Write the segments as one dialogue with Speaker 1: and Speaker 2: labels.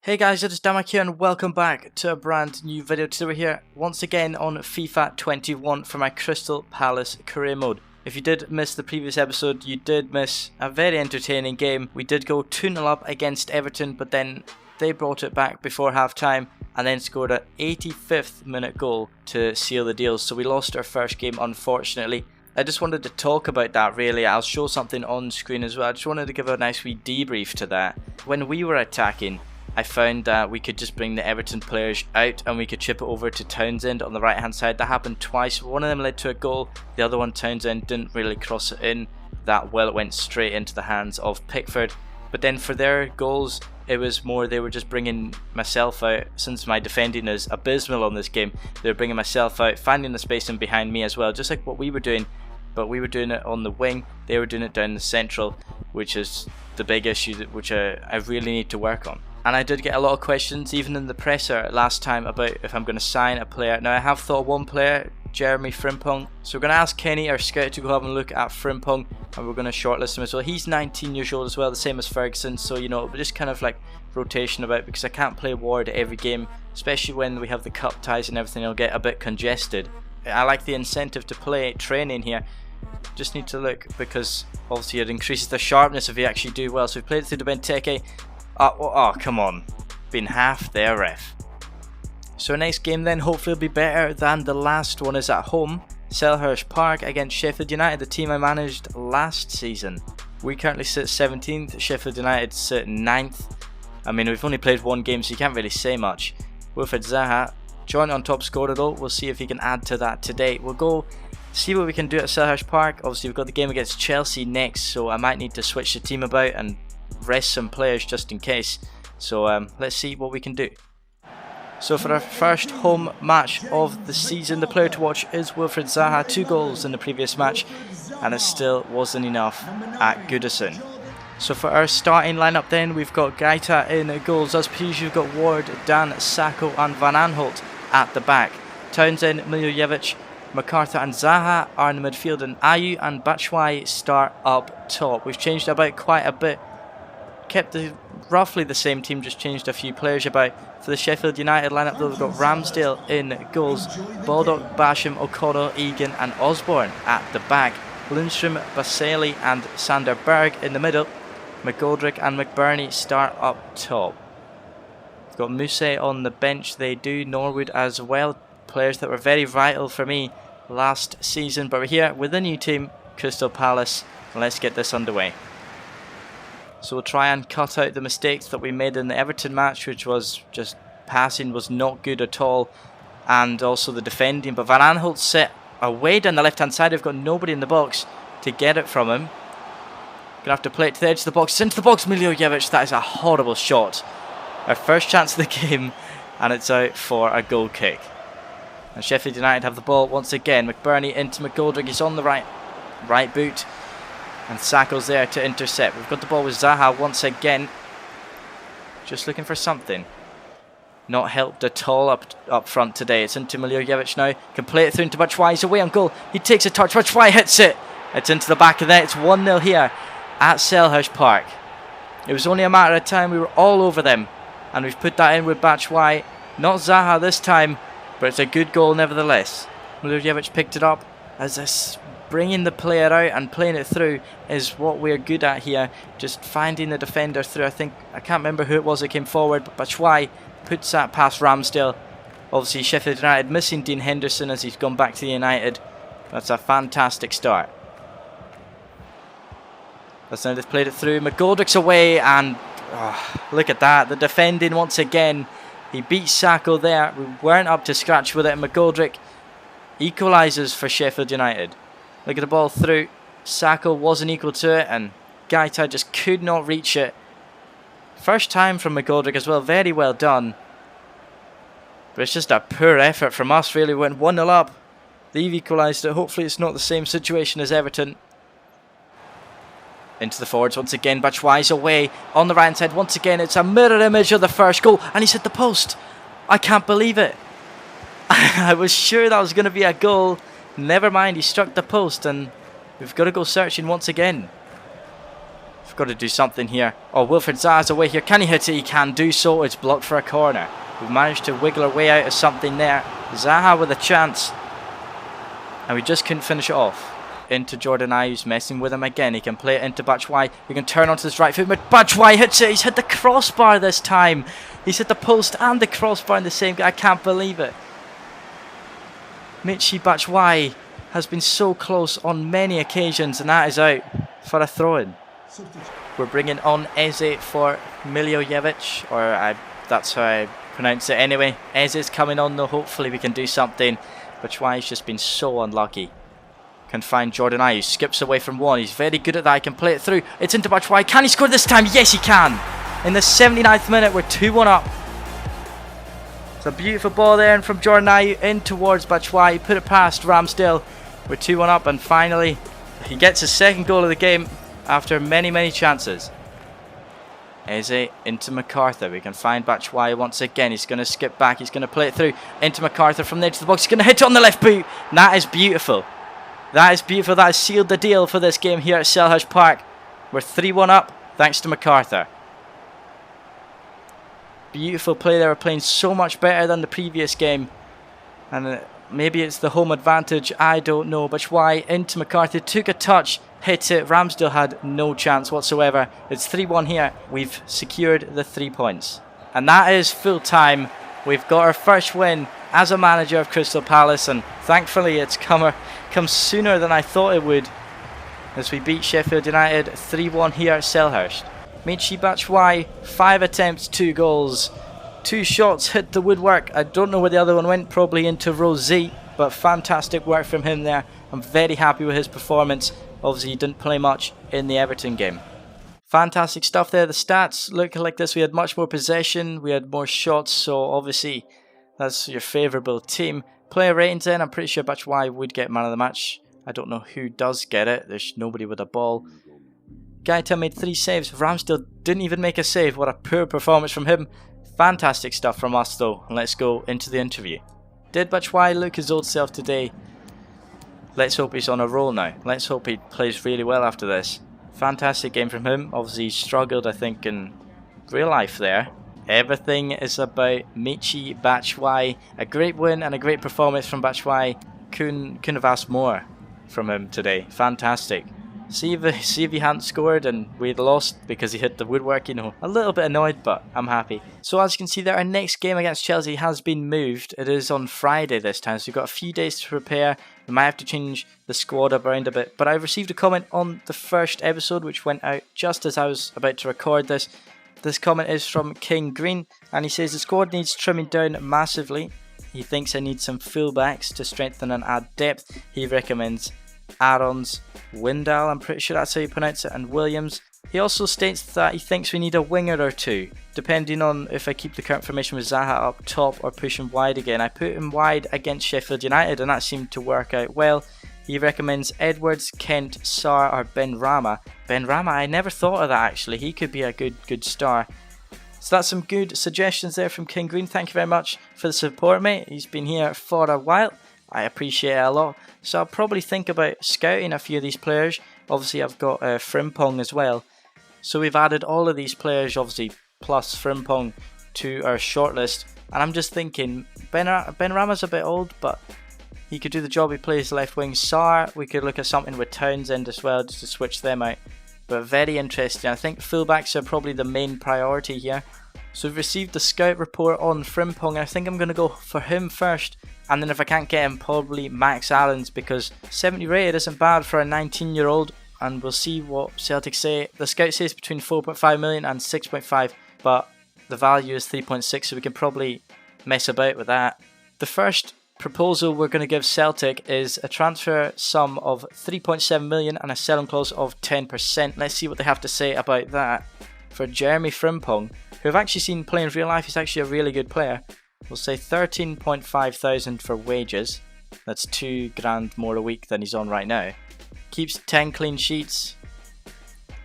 Speaker 1: Hey guys, it is Damak here and welcome back to a brand new video. Today we're here once again on FIFA 21 for my Crystal Palace career mode. If you did miss the previous episode, you did miss a very entertaining game. We did go 2-0 up against Everton, but then they brought it back before half time and then scored an 85th minute goal to seal the deal. So we lost our first game, unfortunately. I just wanted to talk about that really. I'll show something on screen as well. I just wanted to give a nice wee debrief to that. When we were attacking, I found that we could just bring the Everton players out and we could chip it over to Townsend on the right hand side. That happened twice. One of them led to a goal. The other one, Townsend, didn't really cross it in that well. It went straight into the hands of Pickford. But then for their goals, it was more they were just bringing myself out. Since my defending is abysmal on this game, they were bringing myself out, finding the space in behind me as well, just like what we were doing. But we were doing it on the wing, they were doing it down the central, which is the big issue which I really need to work on. And I did get a lot of questions, even in the presser last time, about if I'm going to sign a player. Now I have thought of one player, Jeremy Frimpong. So we're going to ask Kenny, our scout, to go have a look at Frimpong, and we're going to shortlist him as well. He's 19 years old as well, the same as Ferguson. So, you know, just kind of like rotation about, because I can't play Ward every game, especially when we have the cup ties and everything. It'll get a bit congested. I like the incentive to play training here. Just need to look, because obviously it increases the sharpness if you actually do well. So we played it through to Benteke. Oh, come on. Been half there, ref. So our next game then hopefully will be better than the last one. Is at home, Selhurst Park against Sheffield United, the team I managed last season. We currently sit 17th, Sheffield United sit 9th. I mean, we've only played one game, so you can't really say much. Wilfried Zaha, joint on top scorer though. We'll see if he can add to that today. We'll go see what we can do at Selhurst Park. Obviously we've got the game against Chelsea next, so I might need to switch the team about and rest some players just in case. So let's see what we can do. So for our first home match of the season, the player to watch is Wilfried Zaha. 2 goals in the previous match, and it still wasn't enough at Goodison. So for our starting lineup then, we've got Gaeta in goals. As per usual, we've got Ward, Dan, Sacco and Van Aanholt at the back. Townsend, Milivojevic, MacArthur and Zaha are in the midfield, and Ayew and Batshuayi start up top. We've changed about quite a bit. Kept roughly the same team, just changed a few players about. For the Sheffield United lineup though, we've got Ramsdale in goals, Baldock, Basham, O'Connell, Egan and Osborne at the back, Lundstrom, Baselli and Sander Berg in the middle. McGoldrick and McBurney start up top. We've got Muse on the bench. They do Norwood as well, players that were very vital for me last season. But we're here with a new team, Crystal Palace, and let's get this underway. So we'll try and cut out the mistakes that we made in the Everton match, which was just passing was not good at all, and also the defending. But Van Aanholt set away down the left hand side. We've got nobody in the box to get it from him. Gonna have to play it to the edge of the box. It's into the box, Milivojevic. That is a horrible shot. Our first chance of the game, and it's out for a goal kick. And Sheffield United have the ball once again. McBurney into McGoldrick. He's on the right boot. And Sacco's there to intercept. We've got the ball with Zaha once again. Just looking for something. Not helped at all up front today. It's into Milivojevic now. Can play it through into Batshuayi. He's away on goal. He takes a touch. Batshuayi hits it. It's into the back of the net. It's 1-0 here at Selhurst Park. It was only a matter of time. We were all over them. And we've put that in with Batshuayi. Not Zaha this time, but it's a good goal nevertheless. Milivojevic picked it up. As this bringing the player out and playing it through is what we're good at here. Just finding the defender through. I can't remember who it was that came forward, but Batshuayi puts that past Ramsdale. Obviously Sheffield United missing Dean Henderson as he's gone back to United. That's a fantastic start. That's now they've played it through. McGoldrick's away, and look at that. The defending once again. He beats Sacco there. We weren't up to scratch with it, and McGoldrick equalises for Sheffield United. Look at the ball through. Sacco wasn't equal to it, and Gaeta just could not reach it. First time from McGoldrick as well. Very well done. But it's just a poor effort from us, really. We went 1-0 up. They've equalised it. Hopefully it's not the same situation as Everton. Into the forwards once again. Batshuayi's away on the right side. Once again, it's a mirror image of the first goal, and he's hit the post. I can't believe it. I was sure that was going to be a goal. Never mind, he struck the post, and we've got to go searching once again. We've got to do something here. Oh, Wilfried Zaha's away here. Can he hit it? He can do so. It's blocked for a corner. We've managed to wiggle our way out of something there. Zaha with a chance. And we just couldn't finish it off. Into Jordan Ayew's messing with him again. He can play it into Batshuayi. We can turn onto this right foot. Batshuayi hits it. He's hit the crossbar this time. He's hit the post and the crossbar in the same. I can't believe it. Michy Batshuayi has been so close on many occasions, and that is out for a throw-in. We're bringing on Eze for Miljojevic, or that's how I pronounce it anyway. Eze's coming on though. Hopefully we can do something. Batshuayi's just been so unlucky. Can find Jordan Ayew. Skips away from one. He's very good at that. He can play it through. It's into Batshuayi. Can he score this time? Yes, he can. In the 79th minute, we're 2-1 up. It's a beautiful ball there and from Jordan Ayew in towards Batshuayi. Put it past Ramsdale. We're 2-1 up, and finally he gets his second goal of the game after many chances. Eze into MacArthur. We can find Batshuayi once again. He's going to skip back. He's going to play it through into MacArthur from the edge of the box. He's going to hit it on the left boot. And that is beautiful. That is beautiful. That has sealed the deal for this game here at Selhurst Park. We're 3-1 up thanks to MacArthur. Beautiful play. They were playing so much better than the previous game. And maybe it's the home advantage. I don't know. Batshuayi into MacArthur. Took a touch. Hit it. Ramsdale had no chance whatsoever. It's 3-1 here. We've secured the 3 points. And that is full time. We've got our first win as a manager of Crystal Palace, and thankfully it's come sooner than I thought it would, as we beat Sheffield United 3-1 here at Selhurst. Michy Batshuayi, 5 attempts, 2 goals. 2 shots hit the woodwork. I don't know where the other one went, probably into row Z, but fantastic work from him there. I'm very happy with his performance. Obviously he didn't play much in the Everton game. Fantastic stuff there. The stats look like this. We had much more possession, we had more shots, so obviously that's your favourable team. Player ratings then, I'm pretty sure Batshuayi would get man of the match. I don't know who does get it. There's nobody with a ball. Gaeta made 3 saves. Ramsdale didn't even make a save. What a poor performance from him. Fantastic stuff from us though. And let's go into the interview. Did Batshuayi look his old self today? Let's hope he's on a roll now. Let's hope he plays really well after this. Fantastic game from him. Obviously he struggled, I think, in real life there. Everything is about Michy Batshuayi. A great win and a great performance from Batshuayi. Couldn't have asked more from him today. Fantastic. See if he hadn't scored and we'd lost because he hit the woodwork, you know. A little bit annoyed, but I'm happy. So as you can see there, our next game against Chelsea has been moved. It is on Friday this time, so we've got a few days to prepare. We might have to change the squad around a bit. But I received a comment on the first episode, which went out just as I was about to record this. This comment is from King Green, and he says the squad needs trimming down massively. He thinks I need some fullbacks to strengthen and add depth. He recommends Aarons, Windal, I'm pretty sure that's how you pronounce it, and Williams. He also states that he thinks we need a winger or two, depending on if I keep the current formation with Zaha up top or push him wide again. I put him wide against Sheffield United and that seemed to work out well. He recommends Edwards, Kent, Sarr or Ben Rama. Ben Rama, I never thought of that actually. He could be a good star. So that's some good suggestions there from King Green. Thank you very much for the support, mate. He's been here for a while. I appreciate it a lot. So I'll probably think about scouting a few of these players. Obviously I've got Frimpong as well. So we've added all of these players, obviously plus Frimpong, to our shortlist. And I'm just thinking, Ben Rama's a bit old, but he could do the job. He plays left wing. Sarr, we could look at something with Townsend as well, just to switch them out. But very interesting. I think fullbacks are probably the main priority here. So we've received the scout report on Frimpong. I think I'm going to go for him first. And then if I can't get him, probably Max Allen's, because 70 rated isn't bad for a 19-year-old. And we'll see what Celtic say. The scout says between 4.5 million and 6.5, but the value is 3.6, so we can probably mess about with that. The first proposal we're going to give Celtic is a transfer sum of 3.7 million and a selling clause of 10%. Let's see what they have to say about that. For Jeremy Frimpong, who I've actually seen play in real life, he's actually a really good player. We'll say 13.5 thousand for wages. That's £2,000 more a week than he's on right now. Keeps 10 clean sheets.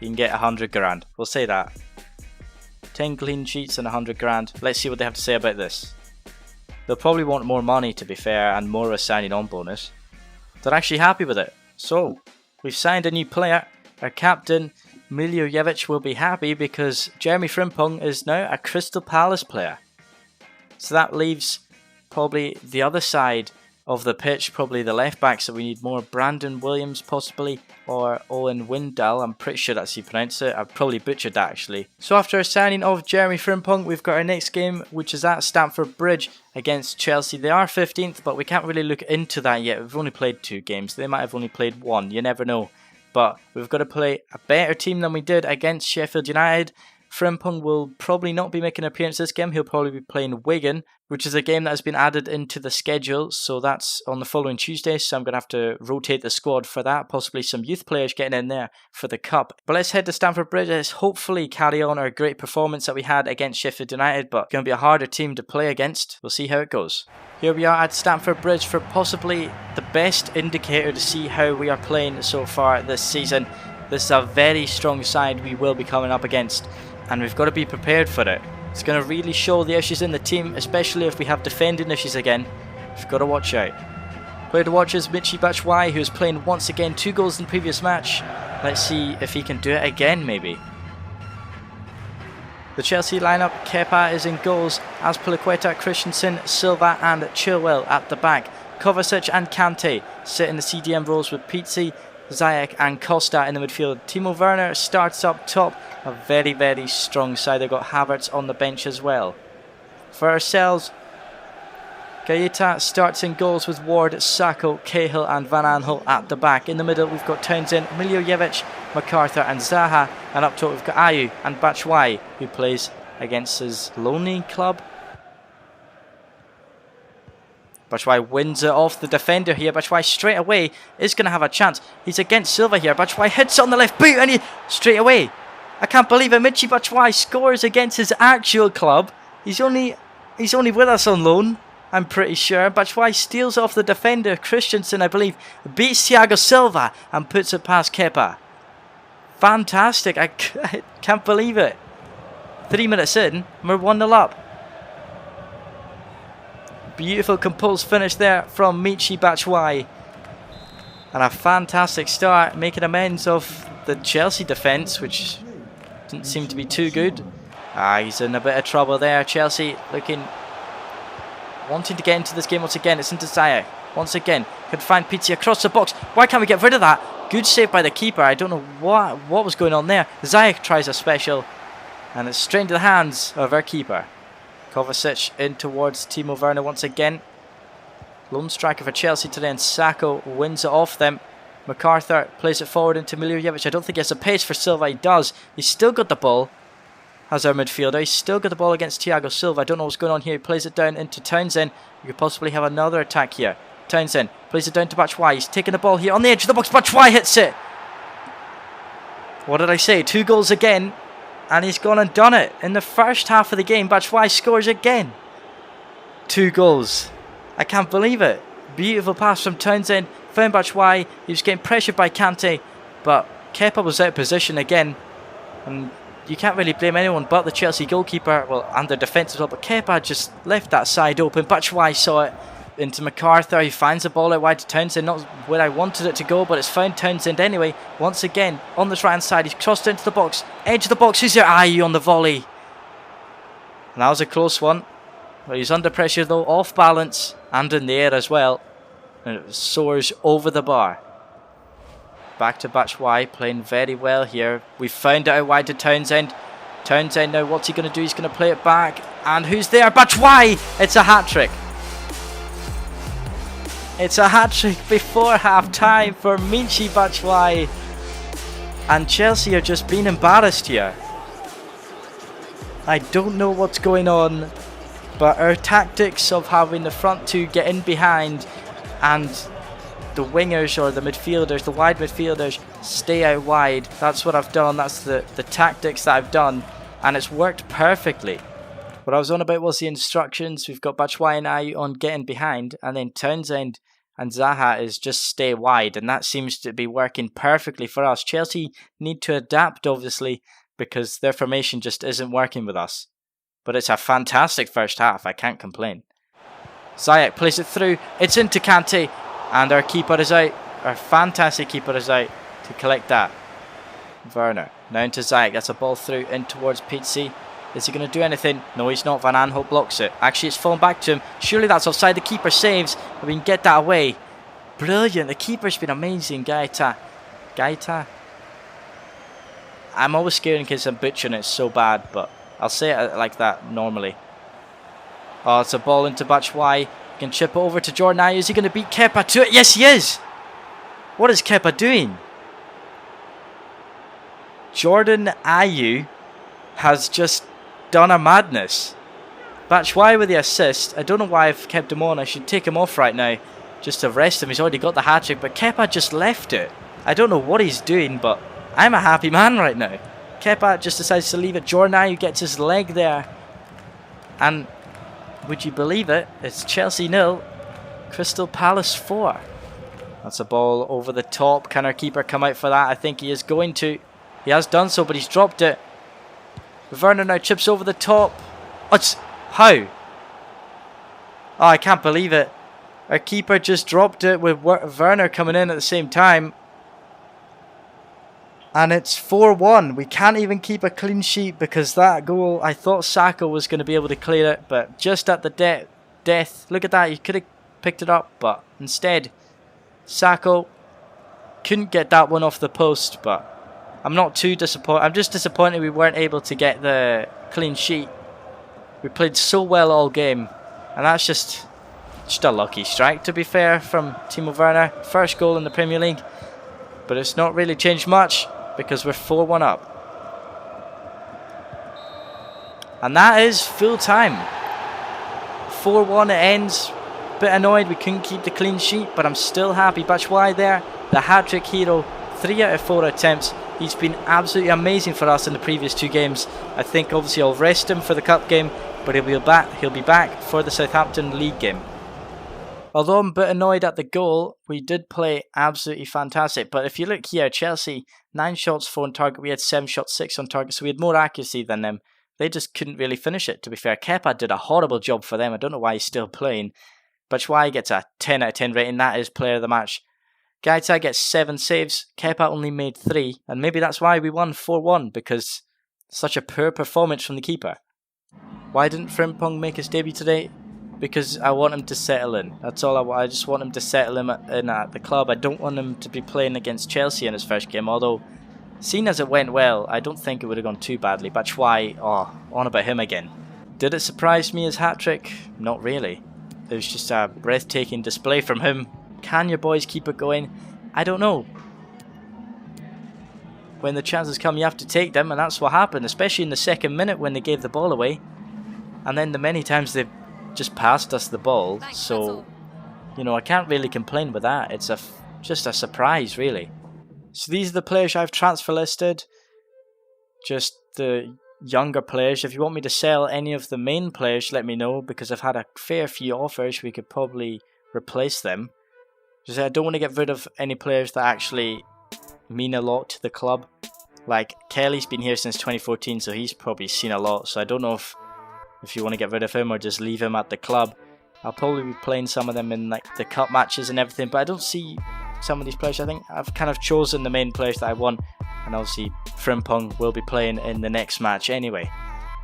Speaker 1: You can get 100 grand. We'll say that. 10 clean sheets and 100 grand. Let's see what they have to say about this. They'll probably want more money, to be fair, and more of a signing on bonus. They're actually happy with it. So, we've signed a new player. Our captain Milivojevic will be happy because Jeremy Frimpong is now a Crystal Palace player. So that leaves probably the other side of the pitch, probably the left back, so we need more Brandon Williams possibly, or Owen Windal. I'm pretty sure that's how you pronounce it. I've probably butchered that actually. So after a signing of Jeremy Frimpong, we've got our next game, which is at Stamford Bridge against Chelsea. They are 15th, but we can't really look into that yet. We've only played 2 games. They might have only played 1. You never know. But we've got to play a better team than we did against Sheffield United. Frimpong will probably not be making an appearance this game. He'll probably be playing Wigan, which is a game that has been added into the schedule. So that's on the following Tuesday. So I'm going to have to rotate the squad for that. Possibly some youth players getting in there for the Cup. But let's head to Stamford Bridge. Let's hopefully carry on our great performance that we had against Sheffield United. But it's going to be a harder team to play against. We'll see how it goes. Here we are at Stamford Bridge for possibly the best indicator to see how we are playing so far this season. This is a very strong side we will be coming up against, and we've got to be prepared for it. It's going to really show the issues in the team, especially if we have defending issues again. We've got to watch out. Player to watch is Michy Batshuayi, who is playing once again, 2 goals in the previous match. Let's see if he can do it again maybe. The Chelsea lineup: Kepa is in goals, Azpilicueta, Christensen, Silva and Chilwell at the back. Kovacic and Kante sit in the CDM roles with Pizzi, Ziyech and Costa in the midfield. Timo Werner starts up top. A very, very strong side. They've got Havertz on the bench as well. For ourselves, Gaeta starts in goals with Ward, Sacco, Cahill and Van Aanholt at the back. In the middle we've got Townsend, Milivojevic, MacArthur and Zaha. And up top we've got Ayew and Batshuayi, who plays against his lonely club. Batshuayi wins it off the defender here. Batshuayi straight away is going to have a chance. He's against Silva here. Batshuayi hits it on the left boot and he straight away. I can't believe it. Michy Batshuayi scores against his actual club. He's only with us on loan, I'm pretty sure. Batshuayi steals off the defender, Christensen, I believe, beats Thiago Silva and puts it past Kepa. Fantastic. I can't believe it. 3 minutes in, we're 1-0 up. Beautiful composed finish there from Michy Batshuayi. And a fantastic start, making amends of the Chelsea defence, which didn't seem to be too good. He's in a bit of trouble there. Chelsea wanting to get into this game once again. It's into Ziyech. Once again, can find Pizzi across the box. Why can't we get rid of that? Good save by the keeper. I don't know what was going on there. Ziyech tries a special, and it's straight into the hands of our keeper. Kovacic in towards Timo Werner once again. Lone striker for Chelsea today, and Sacco wins it off them. MacArthur plays it forward into Milivojevic. I don't think he has the pace for Silva. He does. He's still got the ball as our midfielder. He's still got the ball against Thiago Silva. I don't know what's going on here. He plays it down into Townsend. We could possibly have another attack here. Townsend plays it down to Batshuayi. He's taking the ball here on the edge of the box. Batshuayi hits it. What did I say? 2 goals again. And he's gone and done it. In the first half of the game, Batshuayi scores again. 2 goals. I can't believe it. Beautiful pass from Townsend. Found Batshuayi. He was getting pressured by Kante. But Kepa was out of position again. And you can't really blame anyone but the Chelsea goalkeeper. Well, and the defence as well. But Kepa just left that side open. Batshuayi saw it into MacArthur. He finds the ball out wide to Townsend. Not where I wanted it to go, but it's found Townsend anyway. Once again, on this right hand side, he's crossed into the box. Edge of the box. Who's there? Ayew on the volley. And that was a close one. Well, he's under pressure though, off balance and in the air as well. And it soars over the bar. Back to Batshuayi, playing very well here. We've found it out wide to Townsend. Townsend now, what's he going to do? He's going to play it back. And who's there? Batshuayi! It's a hat-trick. It's a hat-trick before half-time for Michy Batshuayi. And Chelsea are just being embarrassed here. I don't know what's going on, but our tactics of having the front 2 get in behind and the wingers or the midfielders, the wide midfielders, stay out wide. That's what I've done. That's the tactics that I've done, and it's worked perfectly. What I was on about was the instructions. We've got Batshuayi and Ayew on getting behind, and then Townsend and Zaha is just stay wide, and that seems to be working perfectly for us. Chelsea need to adapt, obviously, because their formation just isn't working with us. But it's a fantastic first half. I can't complain. Ziyech plays it through. It's into Kante. And our keeper is out. Our fantastic keeper is out to collect that. Werner. Now into Zayek. That's a ball through in towards Pizzi. Is he going to do anything? No, he's not. Van Aanholt blocks it. Actually, it's fallen back to him. Surely that's offside. The keeper saves. We can get that away. Brilliant. The keeper's been amazing. Gaeta. I'm always scared in case I'm butchering it so bad, but I'll say it like that normally. Oh, it's a ball into Batshuayi. Can chip it over to Jordan Ayew. Is he going to beat Kepa to it? Yes, he is. What is Kepa doing? Jordan Ayew has just done a madness. Batshuayi with the assist. I don't know why I've kept him on. I should take him off right now just to rest him. He's already got the hat-trick, but Kepa just left it. I don't know what he's doing, but I'm a happy man right now. Kepa just decides to leave it. Jordan Ayew gets his leg there. And would you believe it? It's Chelsea 0, Crystal Palace 4. That's a ball over the top. Can our keeper come out for that? I think he is going to. He has done so, but he's dropped it. Werner now chips over the top. Oh, how? Oh, I can't believe it. Our keeper just dropped it with Werner coming in at the same time. And it's 4-1. We can't even keep a clean sheet because that goal, I thought Saka was going to be able to clear it. But just at the death, look at that. You could have picked it up. But instead, Saka couldn't get that one off the post. But I'm not too disappointed. I'm just disappointed we weren't able to get the clean sheet. We played so well all game. And that's just a lucky strike, to be fair, from Timo Werner. First goal in the Premier League. But it's not really changed much, because we're 4-1 up. And that is full time. 4-1 it ends. Bit annoyed we couldn't keep the clean sheet, but I'm still happy. Batshuayi there, the hat-trick hero. 3 out of 4 attempts. He's been absolutely amazing for us in the previous 2 games. I think obviously I'll rest him for the cup game, but he'll be back for the Southampton League game. Although I'm a bit annoyed at the goal, we did play absolutely fantastic. But if you look here, Chelsea, 9 shots, 4 on target. We had 7 shots, 6 on target. So we had more accuracy than them. They just couldn't really finish it, to be fair. Kepa did a horrible job for them. I don't know why he's still playing. Batshuayi gets a 10 out of 10 rating. That is player of the match. Gaeta gets 7 saves. Kepa only made 3. And maybe that's why we won 4-1, because such a poor performance from the keeper. Why didn't Frimpong make his debut today? Because I want him to settle in. That's all I want. I just want him to settle in at the club. I don't want him to be playing against Chelsea in his first game. Although, seeing as it went well, I don't think it would have gone too badly. Batshuayi, on about him again. Did it surprise me, his hat-trick? Not really. It was just a breathtaking display from him. Can your boys keep it going? I don't know. When the chances come, you have to take them, and that's what happened. Especially in the second minute when they gave the ball away. And then the many times they've just passed us the ball, so you know, I can't really complain with that. It's just a surprise, really. So these are the players I've transfer listed, just the younger players. If you want me to sell any of the main players, let me know, because I've had a fair few offers. We could probably replace them. Just I don't want to get rid of any players that actually mean a lot to the club. Like Kelly's been here since 2014, so he's probably seen a lot, so I don't know if you want to get rid of him or just leave him at the club. I'll probably be playing some of them in like the cup matches and everything, but I don't see some of these players. I think I've kind of chosen the main players that I want, and obviously Frimpong will be playing in the next match anyway.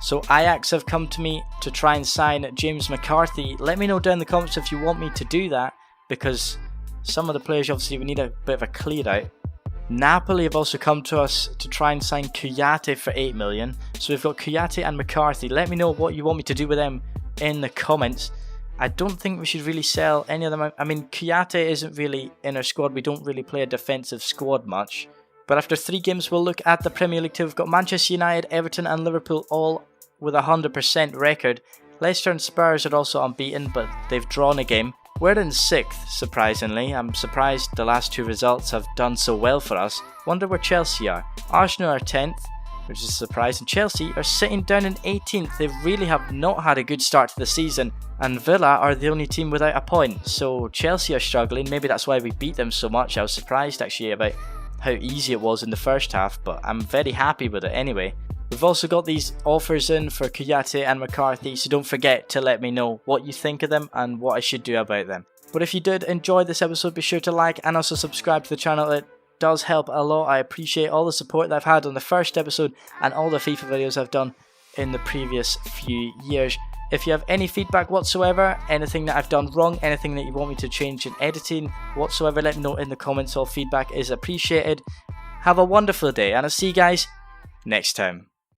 Speaker 1: So Ajax have come to me to try and sign James McCarthy. Let me know down in the comments if you want me to do that, because some of the players obviously we need a bit of a clear out. Napoli have also come to us to try and sign Kouyaté for 8 million. So we've got Kouyaté and McCarthy. Let me know what you want me to do with them in the comments. I don't think we should really sell any of them. I mean, Kouyaté isn't really in our squad. We don't really play a defensive squad much. But after 3 games, we'll look at the Premier League too. We've got Manchester United, Everton and Liverpool all with a 100% record. Leicester and Spurs are also unbeaten, but they've drawn a game. We're in 6th, surprisingly. I'm surprised the last 2 results have done so well for us. Wonder where Chelsea are. Arsenal are 10th, which is a surprise, and Chelsea are sitting down in 18th. They really have not had a good start to the season, and Villa are the only team without a point. So Chelsea are struggling. Maybe that's why we beat them so much. I was surprised actually about how easy it was in the first half, but I'm very happy with it anyway. We've also got these offers in for Kouyaté and McCarthy, so don't forget to let me know what you think of them and what I should do about them. But if you did enjoy this episode, be sure to like and also subscribe to the channel. It does help a lot. I appreciate all the support that I've had on the first episode and all the FIFA videos I've done in the previous few years. If you have any feedback whatsoever, anything that I've done wrong, anything that you want me to change in editing whatsoever, let me know in the comments. All feedback is appreciated. Have a wonderful day, and I'll see you guys next time.